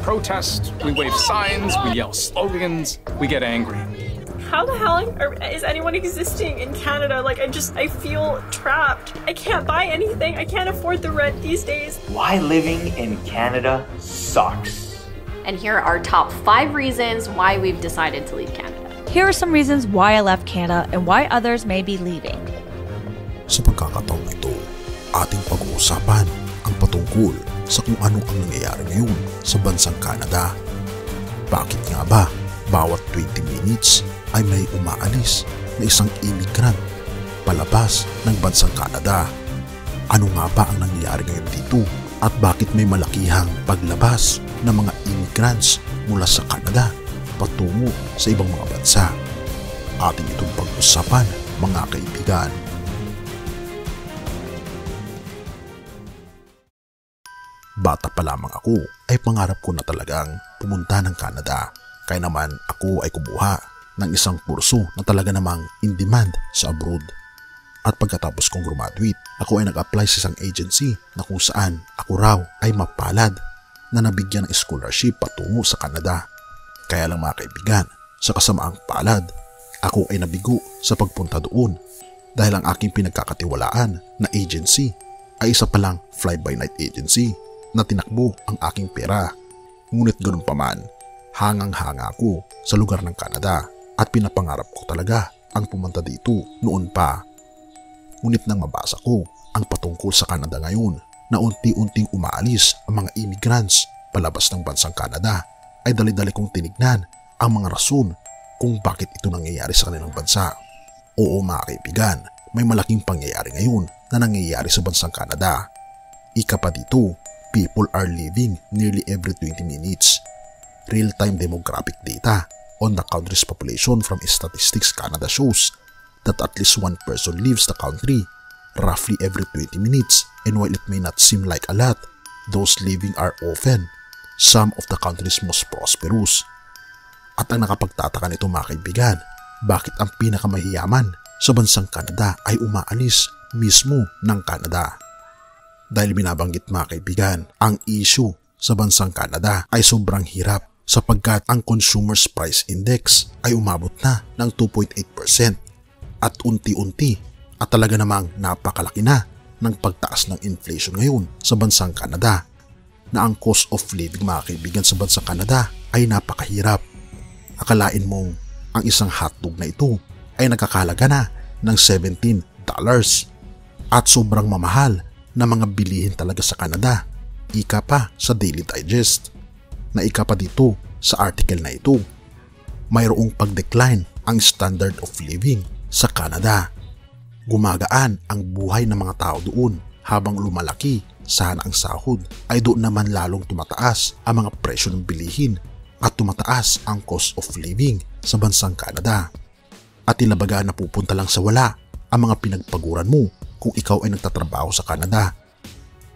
protest, we wave signs, we yell slogans, we get angry. How the hell is anyone existing in Canada? Like, I feel trapped. I can't buy anything. I can't afford the rent these days. Why living in Canada sucks. And here are our top 5 reasons why we've decided to leave Canada. Here are some reasons why I left Canada and why others may be leaving. Sa pagkakataong ito, ating pag-uusapan ang patungkol sa kung ano ang nangyayari ngayon sa bansang Canada. Bakit nga ba bawat 20 minutes ay may umaalis na isang immigrant palabas ng bansang Canada? Ano nga ba ang nangyayari ngayon dito at bakit may malakihang paglabas ng mga immigrants mula sa Canada patungo sa ibang mga bansa? Ating itong pag-usapan, mga kaibigan. Bata pa lamang ako ay pangarap ko na talagang pumunta ng Canada. Kaya naman ako ay kumuha ng isang kurso na talaga namang in demand sa abroad. At pagkatapos kong graduate, ako ay nag-apply sa isang agency na kung saan ako raw ay mapalad na nabigyan ng scholarship patungo sa Canada. Kaya lang mga kaibigan, sa kasamaang palad, ako ay nabigo sa pagpunta doon dahil ang aking pinagkakatiwalaan na agency ay isa palang fly-by-night agency na tinakbo ang aking pera. Ngunit ganun pa man, hangang-hanga ako sa lugar ng Canada at pinapangarap ko talaga ang pumunta dito noon pa. Ngunit nang mabasa ko ang patungkol sa Canada ngayon na unti-unting umaalis ang mga immigrants palabas ng bansang Canada, ay dali-dali kong tinignan ang mga rason kung bakit ito nangyayari sa kanilang bansa. Oo mga kaibigan, may malaking pangyayari ngayon na nangyayari sa bansang Canada. Ika pa dito, people are leaving nearly every 20 minutes. Real-time demographic data on the country's population from Statistics Canada shows that at least one person leaves the country roughly every 20 minutes, and while it may not seem like a lot, those leaving are often some of the country's most prosperous. At ang nakapagtataka nito mga kaibigan, bakit ang pinakamahiyaman sa bansang Canada ay umaalis mismo ng Canada? Dahil binabanggit mga kaibigan, ang issue sa bansang Canada ay sobrang hirap sapagkat ang Consumer's Price Index ay umabot na ng 2.8% at unti-unti at talaga namang napakalaki na ng pagtaas ng inflation ngayon sa bansang Canada, na ang cost of living mga kaibigan sa bansang Canada ay napakahirap. Akalain mong ang isang hotdog na ito ay nakakahalaga na ng $17 at sobrang mamahal na mga bilihin talaga sa Canada. Ika pa sa Daily Digest na ika pa dito sa article na ito, mayroong pag-decline ang standard of living sa Canada. Gumagaan ang buhay ng mga tao doon habang lumalaki sana ang sahod, ay doon naman lalong tumataas ang mga presyo ng bilihin at tumataas ang cost of living sa bansang Canada. At ilabaga na pupunta lang sa wala ang mga pinagpaguran mo kung ikaw ay nagtatrabaho sa Canada.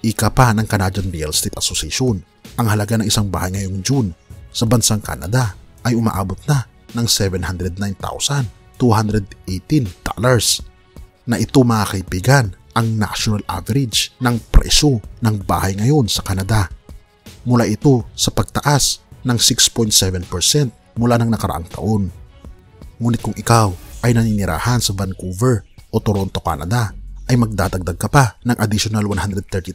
Ika pa ng Canadian Real Estate Association, ang halaga ng isang bahay ngayong June sa bansang Canada ay umaabot na ng $709,218 na ito mga kaibigan ang national average ng presyo ng bahay ngayon sa Canada. Mula ito sa pagtaas ng 6.7% mula ng nakaraang taon. Ngunit kung ikaw ay naninirahan sa Vancouver o Toronto, Canada, ay magdadagdag ka pa ng additional $130,000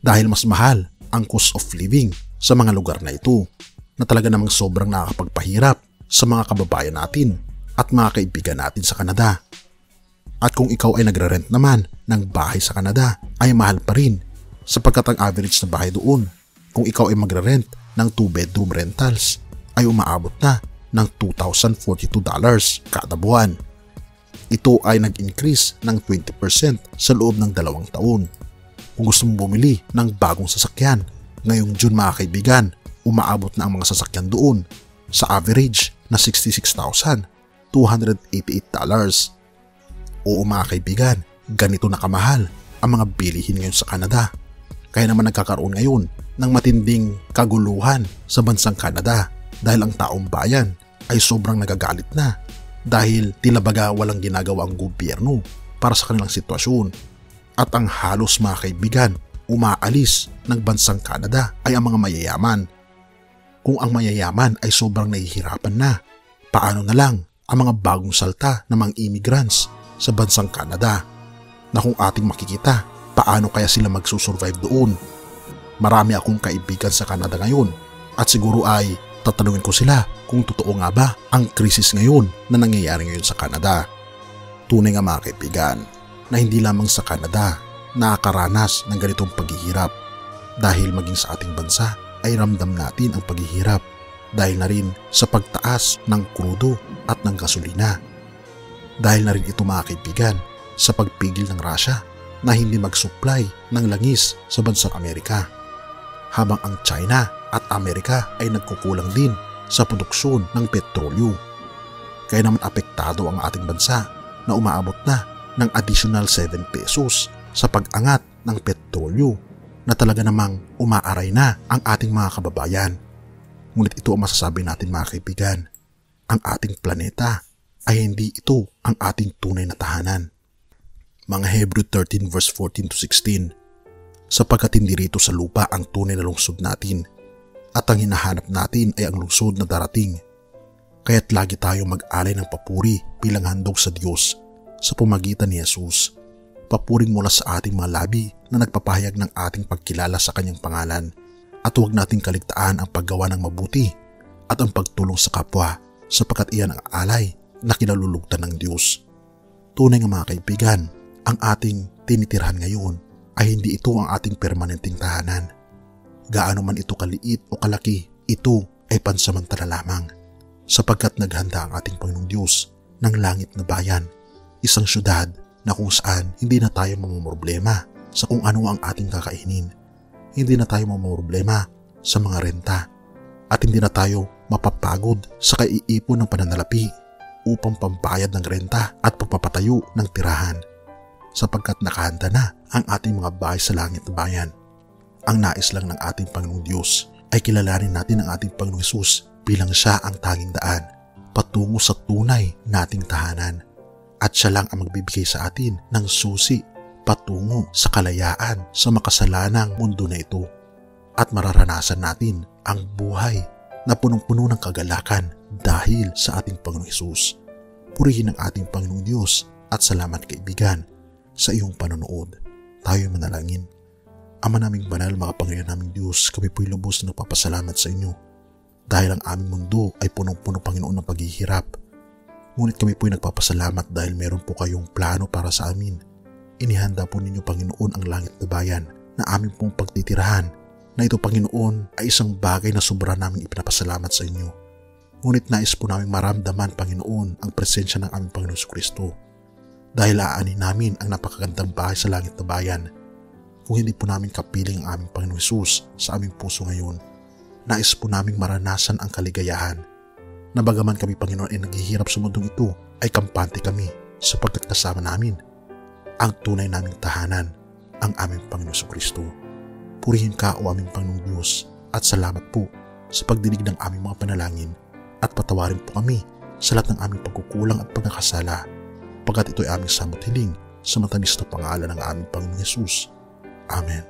dahil mas mahal ang cost of living sa mga lugar na ito, na talaga namang sobrang nakakapagpahirap sa mga kababayan natin at mga kaibigan natin sa Canada. At kung ikaw ay nagre-rent naman ng bahay sa Canada, ay mahal pa rin sapagkat ang average na bahay doon, kung ikaw ay magre-rent ng 2-bedroom rentals, ay umaabot na ng $2,042 kada buwan. Ito ay nag-increase ng 20% sa loob ng 2 taon. Kung gusto mong bumili ng bagong sasakyan, ngayong June mga kaibigan, umaabot na ang mga sasakyan doon sa average na $66,288. Oo mga kaibigan, ganito na kamahal ang mga bilihin ngayon sa Canada. Kaya naman nagkakaroon ngayon ng matinding kaguluhan sa bansang Canada dahil ang taong bayan ay sobrang nagagalit na dahil tila baga walang ginagawa ang gobyerno para sa kanilang sitwasyon. At ang halos mga kaibigan umaalis ng bansang Canada ay ang mga mayayaman. Kung ang mayayaman ay sobrang nahihirapan na, paano na lang ang mga bagong salta ng mga immigrants sa bansang Canada na kung ating makikita, paano kaya sila magsusurvive doon? Marami akong kaibigan sa Canada ngayon at siguro ay tatanungin ko sila kung totoo nga ba ang krisis ngayon na nangyayari ngayon sa Canada. Tunay nga mga kaibigan na hindi lamang sa Canada nakakaranas ng ganitong paghihirap dahil maging sa ating bansa ay ramdam natin ang paghihirap dahil na rin sa pagtaas ng krudo at ng gasolina. Dahil na rin ito mga kaibigan sa pagpigil ng Russia na hindi mag-supply ng langis sa bansang Amerika, habang ang China at Amerika ay nagkukulang din sa produksyon ng petrolyo. Kaya naman apektado ang ating bansa na umaabot na ng additional 7 pesos sa pag-angat ng petrolyo na talaga namang umaaray na ang ating mga kababayan. Ngunit ito ang masasabi natin mga kaibigan, ang ating planeta ay hindi ito ang ating tunay na tahanan. Mga Hebrew 13 verse 14 to 16, sapagkat hindi rito sa lupa ang tunay na lungsod natin at ang hinahanap natin ay ang lungsod na darating. Kaya't lagi tayong mag-alay ng papuri bilang handog sa Diyos sa pamagitan ni Jesus. Papuring mula sa ating mga labi na nagpapahayag ng ating pagkilala sa kanyang pangalan, at huwag nating kaligtaan ang paggawa ng mabuti at ang pagtulong sa kapwa sapagkat iyan ang alay na kinalulugtan ng Diyos. Tunay nga mga kaibigan, ang ating tinitirhan ngayon ay hindi ito ang ating permanenteng tahanan. Gaano man ito kaliit o kalaki, ito ay pansamantala lamang sapagkat naghanda ang ating Panginoong Diyos ng langit na bayan, isang syudad na kung saan hindi na tayo mamumroblema sa kung ano ang ating kakainin. Hindi na tayo mamumroblema sa mga renta at hindi na tayo mapapagod sa kaiipon ng pananalapi upang pambayad ng renta at pagpapatayo ng tirahan sapagkat nakahanda na ang ating mga bahay sa langit na bayan. Ang nais lang ng ating Panginoong Diyos ay kilalanin natin ang ating Panginoong Hesus bilang siya ang tanging daan patungo sa tunay nating tahanan. At siya lang ang magbibigay sa atin ng susi patungo sa kalayaan sa makasalanang mundo na ito. At mararanasan natin ang buhay na punong-puno ng kagalakan dahil sa ating Panginoong Hesus. Purihin ang ating Panginoong Diyos at salamat kaibigan sa iyong panonood. Tayo manalangin. Ama naming banal, makapangyarihan naming Diyos, kami po'y lubos na nagpapasalamat sa inyo dahil ang aming mundo ay punong-puno Panginoon ng paghihirap. Ngunit kami po'y nagpapasalamat dahil meron po kayong plano para sa amin. Inihanda po ninyo Panginoon ang langit na bayan na aming pong pagtitirahan, na ito Panginoon ay isang bagay na sobra naming ipinapasalamat sa inyo. Ngunit nais po namin maramdaman Panginoon ang presensya ng aming Panginoon Kristo dahil aanin namin ang napakagandang bahay sa langit na bayan. Kung hindi po namin kapiling ang aming Panginoon Hesus sa aming puso ngayon, nais po naming maranasan ang kaligayahan na bagaman kami Panginoon ay naghihirap sa mundong ito, ay kampante kami sapagkat kasama namin ang tunay naming tahanan, ang aming Panginoon Kristo. Purihin ka o aming Panginoong Diyos at salamat po sa pagdinig ng aming mga panalangin at patawarin po kami sa lahat ng aming pagkukulang at pagkakasala pagkat ito ay aming samot hiling sa matamis na pangalan ng aming Panginoong Hesus. Amen.